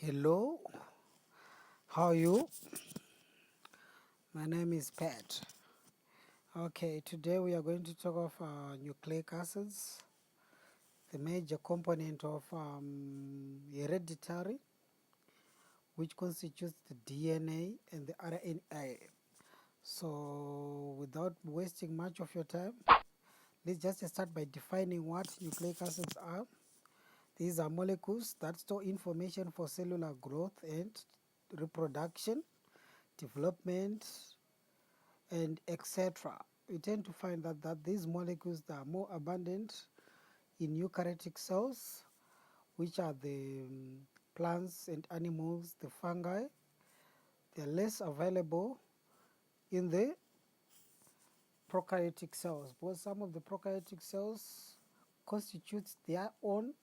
Hello, how are you? My name is Pat. Okay, today we are going to talk of nucleic acids, the major component of hereditary, which constitutes the DNA and the RNA. So, without wasting much of your time, let's just start by defining what nucleic acids are. These are molecules that store information for cellular growth and reproduction, development, and etc. We tend to find that these molecules that are more abundant in eukaryotic cells, which are the plants and animals, the fungi. They are less available in the prokaryotic cells, because some of the prokaryotic cells constitute their own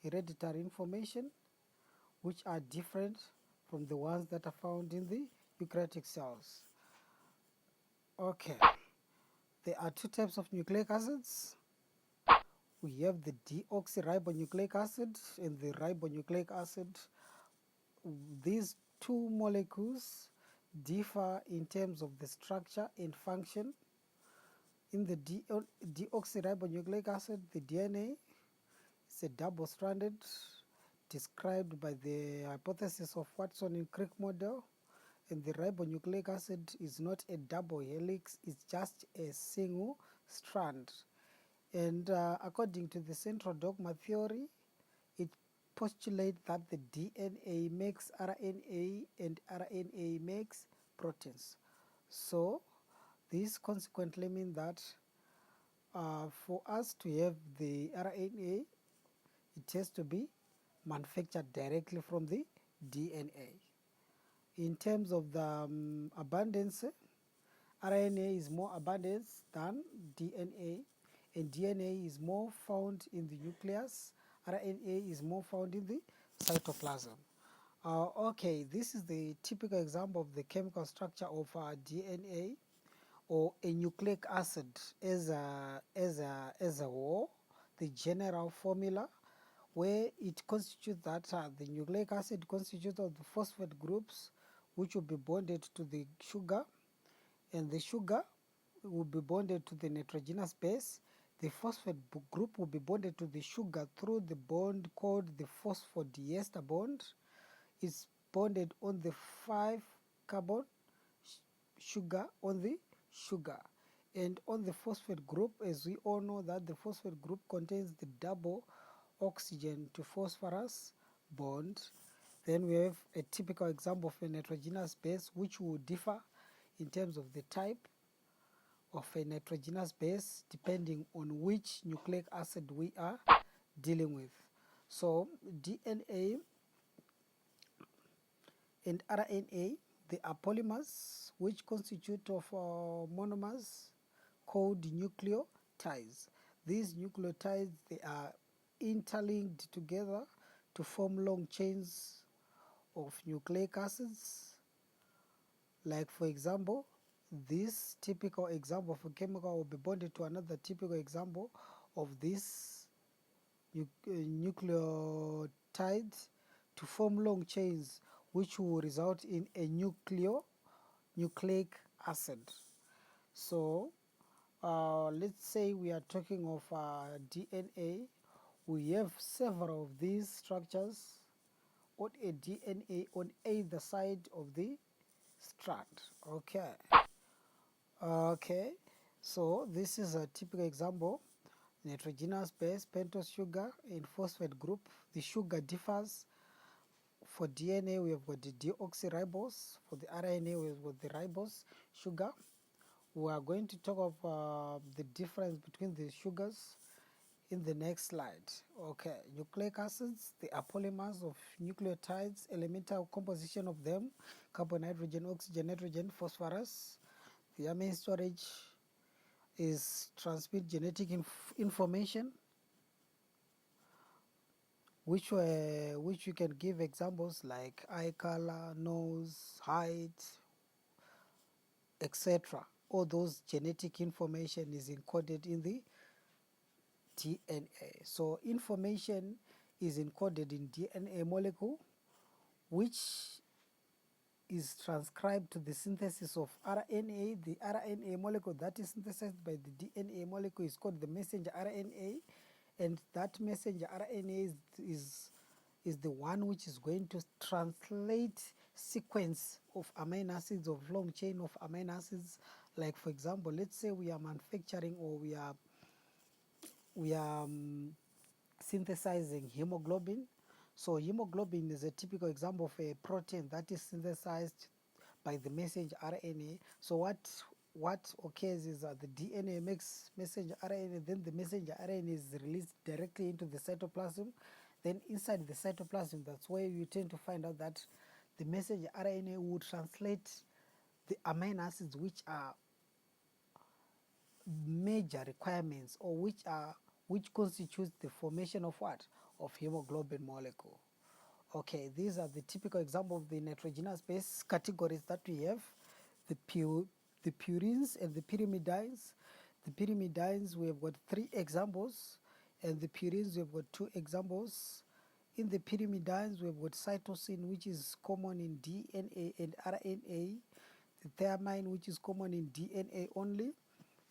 hereditary information, which are different from the ones that are found in the eukaryotic cells. Okay, there are two types of nucleic acids. We have the deoxyribonucleic acid and the ribonucleic acid. These two molecules differ in terms of the structure and function. In the deoxyribonucleic acid, the DNA is a double-stranded, described by the hypothesis of Watson and Crick model, and the ribonucleic acid is not a double helix, it's just a single strand. And according to the central dogma theory, it postulates that the DNA makes RNA and RNA makes proteins. So this consequently means that for us to have the RNA, it has to be manufactured directly from the DNA. In terms of the abundance, RNA is more abundant than DNA, and DNA is more found in the nucleus. RNA is more found in the cytoplasm. Okay, this is the typical example of the chemical structure of DNA or a nucleic acid as a whole, the general formula, where it constitutes that the nucleic acid constitutes of the phosphate groups, which will be bonded to the sugar, and the sugar will be bonded to the nitrogenous base. The phosphate group will be bonded to the sugar through the bond called the phosphodiester bond. It's bonded on the 5 carbon sugar on the sugar. And on the phosphate group, as we all know that the phosphate group contains the double oxygen to phosphorus bond. Then we have a typical example of a nitrogenous base, which will differ in terms of the type of a nitrogenous base depending on which nucleic acid we are dealing with. So DNA and RNA, they are polymers which constitute of monomers called nucleotides. These nucleotides, they are interlinked together to form long chains of nucleic acids. Like for example, this typical example of a chemical will be bonded to another typical example of this nucleotide to form long chains, which will result in a nucleic acid. So let's say we are talking of DNA. We have several of these structures on a DNA on either side of the strand. Okay, so this is a typical example. Nitrogenous base, pentose sugar, and phosphate group. The sugar differs. For DNA, we have got the deoxyribose. For the RNA, we have got the ribose sugar. We are going to talk of the difference between the sugars in the next slide. Okay, nucleic acids, they are polymers of nucleotides, elemental composition of them, carbon, nitrogen, oxygen, nitrogen, phosphorus. Their main storage is transmit genetic information, which you can give examples like eye color, nose, height, etc. All those genetic information is encoded in the DNA. So information is encoded in DNA molecule, which is transcribed to the synthesis of RNA. The RNA molecule that is synthesized by the DNA molecule is called the messenger RNA, and that messenger RNA is the one which is going to translate sequence of amino acids, of long chain of amino acids. Like for example, let's say we are manufacturing, or we are synthesizing hemoglobin. So hemoglobin is a typical example of a protein that is synthesized by the messenger RNA. So what occurs is that the DNA makes messenger RNA, then the messenger RNA is released directly into the cytoplasm. Then inside the cytoplasm, that's where you tend to find out that the messenger RNA would translate the amino acids which are major requirements, or which constitutes the formation of what? Of hemoglobin molecule. Okay, these are the typical example of the nitrogenous base categories that we have. The purines and the pyrimidines. The pyrimidines, we have got 3 examples, and the purines, we have got 2 examples. In the pyrimidines, we have got cytosine, which is common in DNA and RNA, the thymine, which is common in DNA only,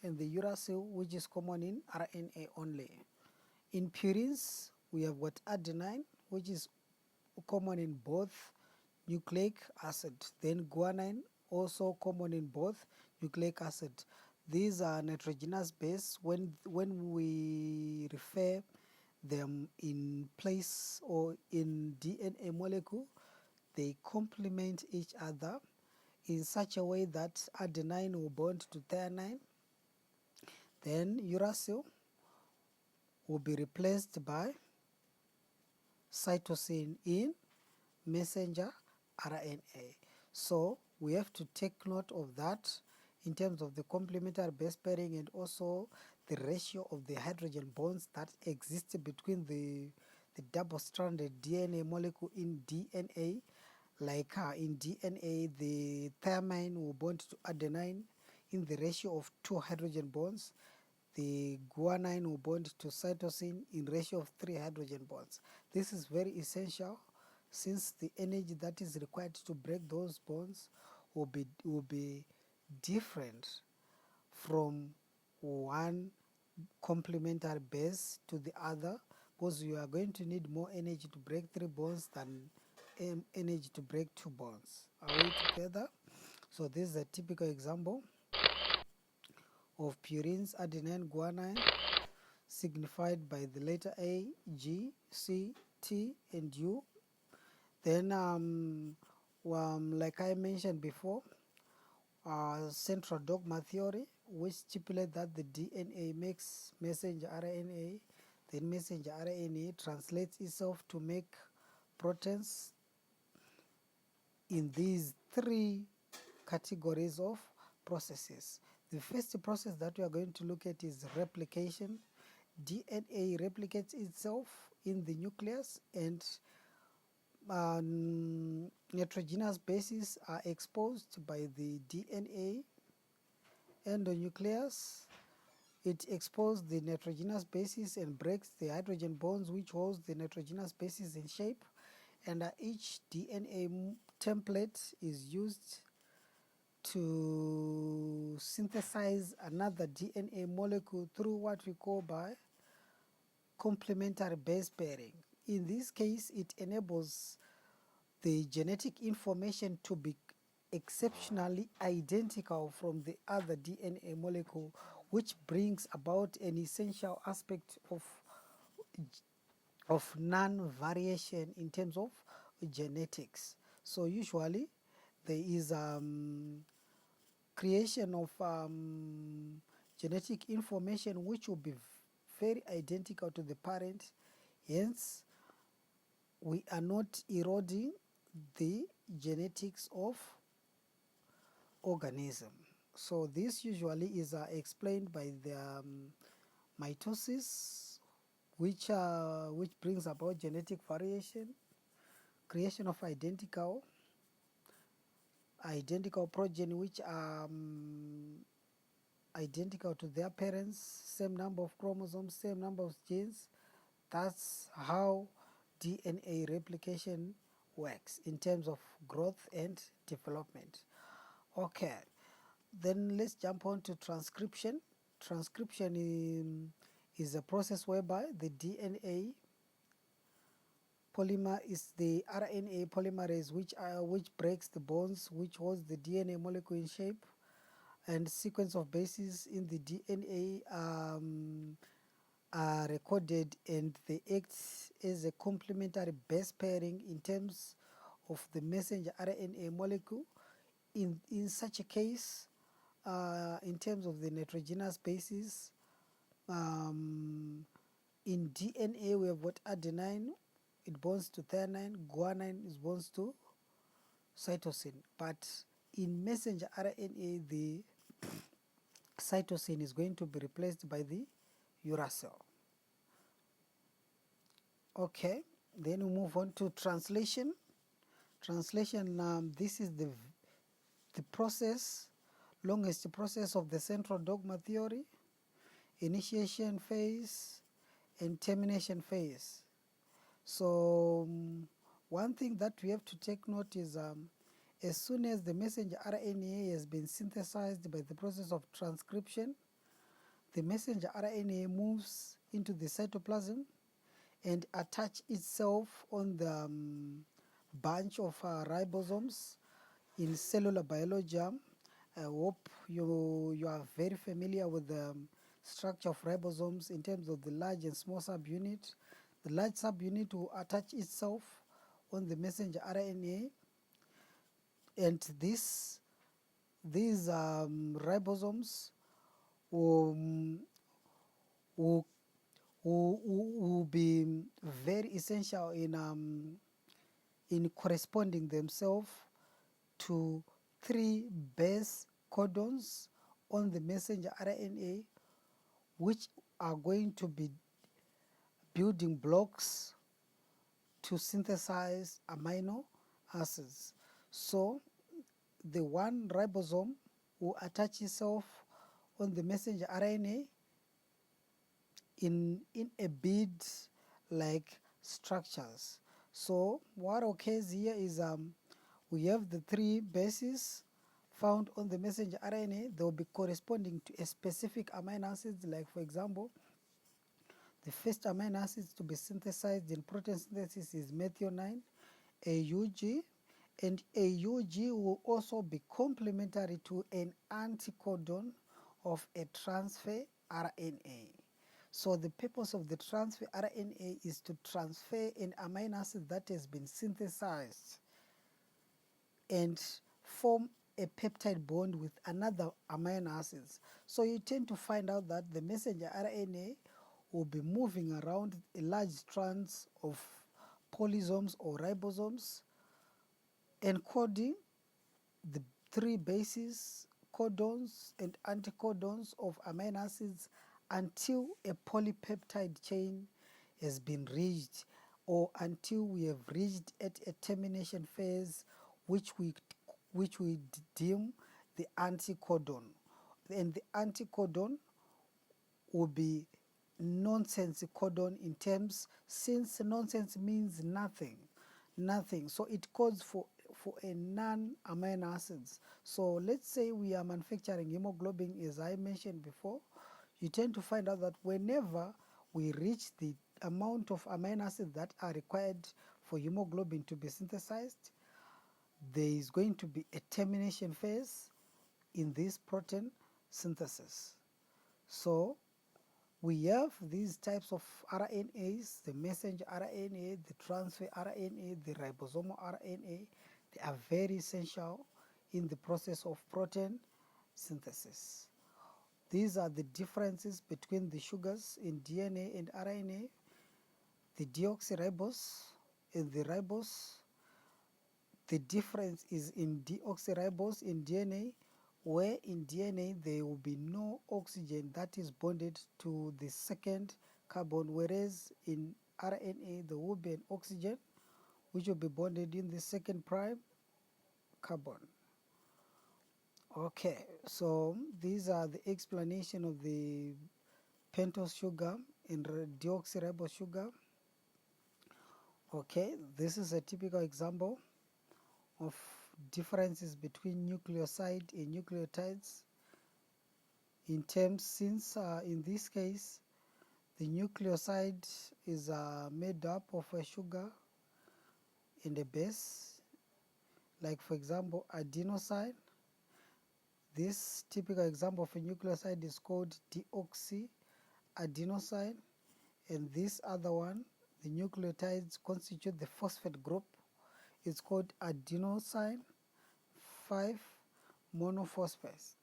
and the uracil, which is common in RNA only. In purines, we have got adenine, which is common in both nucleic acid. Then guanine, also common in both nucleic acid. These are nitrogenous base. When we refer them in place or in DNA molecule, they complement each other in such a way that adenine will bond to thymine, then uracil will be replaced by cytosine in messenger RNA. So we have to take note of that in terms of the complementary base pairing, and also the ratio of the hydrogen bonds that exist between the double-stranded DNA molecule in DNA. Like in DNA, the thymine will bond to adenine in the ratio of 2 hydrogen bonds. The guanine will bond to cytosine in ratio of 3 hydrogen bonds. This is very essential, since the energy that is required to break those bonds will be different from one complementary base to the other, because you are going to need more energy to break 3 bonds than energy to break 2 bonds. Are we together? So this is a typical example of purines, adenine, guanine, signified by the letter A, G, C, T, and U. Then, like I mentioned before, central dogma theory, which stipulates that the DNA makes messenger RNA, then messenger RNA translates itself to make proteins in these 3 categories of processes. The first process that we are going to look at is replication. DNA replicates itself in the nucleus, and nitrogenous bases are exposed by the DNA endonucleus. It exposes the nitrogenous bases and breaks the hydrogen bonds which holds the nitrogenous bases in shape, and each DNA template is used to synthesize another DNA molecule through what we call by complementary base pairing. In this case, it enables the genetic information to be exceptionally identical from the other DNA molecule, which brings about an essential aspect of non-variation in terms of genetics. So usually there is creation of genetic information which will be very identical to the parent. Hence, we are not eroding the genetics of organism. So this usually is explained by the mitosis, which brings about genetic variation, creation of identical progeny which are identical to their parents, same number of chromosomes, same number of genes. That's how DNA replication works in terms of growth and development. Okay, then let's jump on to transcription. Transcription is a process whereby the DNA polymer is the RNA polymerase which breaks the bonds which holds the DNA molecule in shape, and sequence of bases in the DNA are recorded, and they act as a complementary base pairing in terms of the messenger RNA molecule. In such a case, in terms of the nitrogenous bases, in DNA we have got adenine, it bonds to threonine, guanine is bonds to cytosine, but in messenger RNA the cytosine is going to be replaced by the uracil. Okay, then we move on to translation. Translation, this is the process, longest process of the central dogma theory, initiation phase and termination phase. So one thing that we have to take note is as soon as the messenger RNA has been synthesized by the process of transcription, the messenger RNA moves into the cytoplasm and attach itself on the bunch of ribosomes in cellular biology. I hope you are very familiar with the structure of ribosomes in terms of the large and small subunit. The large subunit will attach itself on the messenger RNA, and these ribosomes will be very essential in corresponding themselves to 3 base codons on the messenger RNA, which are going to be building blocks to synthesize amino acids. So the one ribosome will attach itself on the messenger RNA in a bead like structures. So what occurs here is we have the 3 bases found on the messenger RNA. They will be corresponding to a specific amino acids, like for example, the first amino acids to be synthesized in protein synthesis is methionine, AUG, and AUG will also be complementary to an anticodon of a transfer RNA. So the purpose of the transfer RNA is to transfer an amino acid that has been synthesized and form a peptide bond with another amino acids. So you tend to find out that the messenger RNA will be moving around a large strands of polysomes or ribosomes, encoding the 3 bases, codons and anticodons of amino acids until a polypeptide chain has been reached, or until we have reached at a termination phase, which we deem the anticodon. And the anticodon will be nonsense codon in terms, since nonsense means nothing, so it codes for a non-amino acids. So let's say we are manufacturing hemoglobin, as I mentioned before. You tend to find out that whenever we reach the amount of amino acids that are required for hemoglobin to be synthesized, there is going to be a termination phase in this protein synthesis. So we have these types of RNAs, the messenger RNA, the transfer RNA, the ribosomal RNA. They are very essential in the process of protein synthesis. These are the differences between the sugars in DNA and RNA, the deoxyribose and the ribose. The difference is in deoxyribose in DNA, where in DNA there will be no oxygen that is bonded to the second carbon, whereas in RNA there will be an oxygen which will be bonded in the second prime carbon. Okay, so these are the explanation of the pentose sugar and deoxyribose sugar. Okay, this is a typical example of differences between nucleoside and nucleotides in terms, since in this case the nucleoside is made up of a sugar and a base, like for example adenosine. This typical example of a nucleoside is called deoxyribonucleic, and this other one, the nucleotides constitute the phosphate group, is called adenosine 5 monophosphate,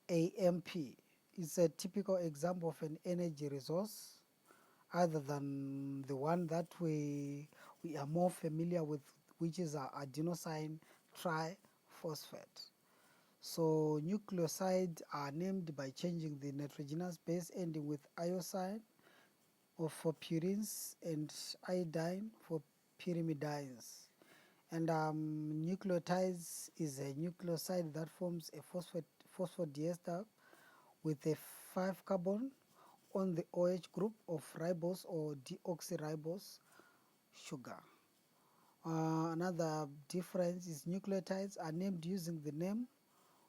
AMP. It's a typical example of an energy resource other than the one that we are more familiar with, which is adenosine triphosphate. So nucleosides are named by changing the nitrogenous base ending with iosine, or for purines, and iodine for pyrimidines. And nucleotides is a nucleoside that forms a phosphodiester with a 5 carbon on the OH group of ribose or deoxyribose sugar. Another difference is nucleotides are named using the name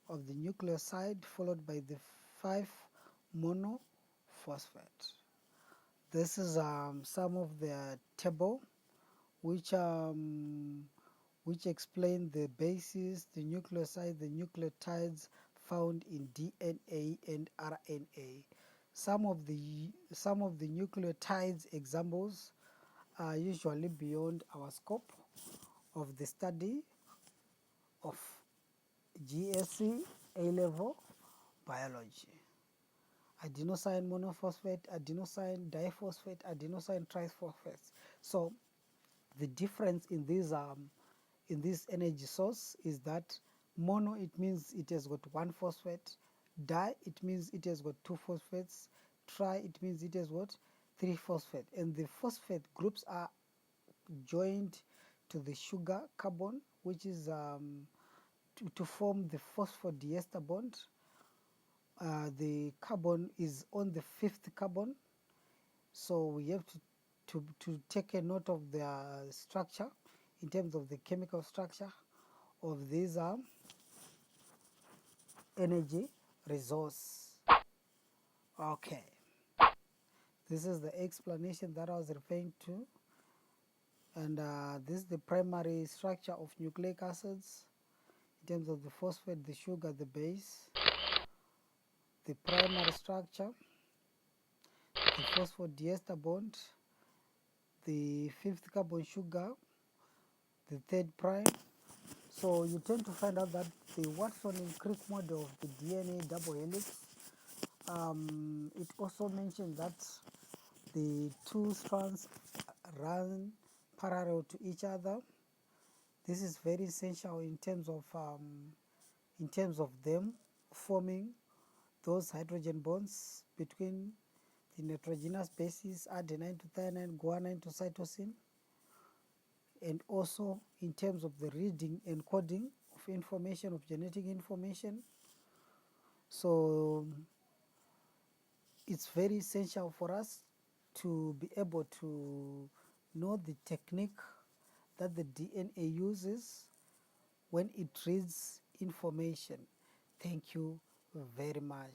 of the nucleoside followed by the 5 monophosphate. This is some of the table which explain the bases, the nucleoside, the nucleotides found in DNA and RNA. Some of the nucleotides examples are usually beyond our scope of the study of GSC A-level biology. Adenosine monophosphate, adenosine diphosphate, adenosine triphosphate. So the difference in this energy source is that mono, it means it has got 1 phosphate, di, it means it has got 2 phosphates, tri, it means it has got 3 phosphate, and the phosphate groups are joined to the sugar carbon, which is to form the phosphodiester bond. The carbon is on the 5th carbon, so we have to take a note of the structure in terms of the chemical structure of this energy resource. Okay, this is the explanation that I was referring to, and this is the primary structure of nucleic acids in terms of the phosphate, the sugar, the base, the primary structure, the phosphodiester bond, the 5th carbon sugar, the 3rd prime. So you tend to find out that the Watson and Crick model of the DNA double helix, it also mentioned that the 2 strands run parallel to each other. This is very essential in terms of them forming those hydrogen bonds between the nitrogenous bases adenine to thymine, guanine to cytosine, and also in terms of the reading and coding of information, of genetic information. So it's very essential for us to be able to know the technique that the DNA uses when it reads information. Thank you very much.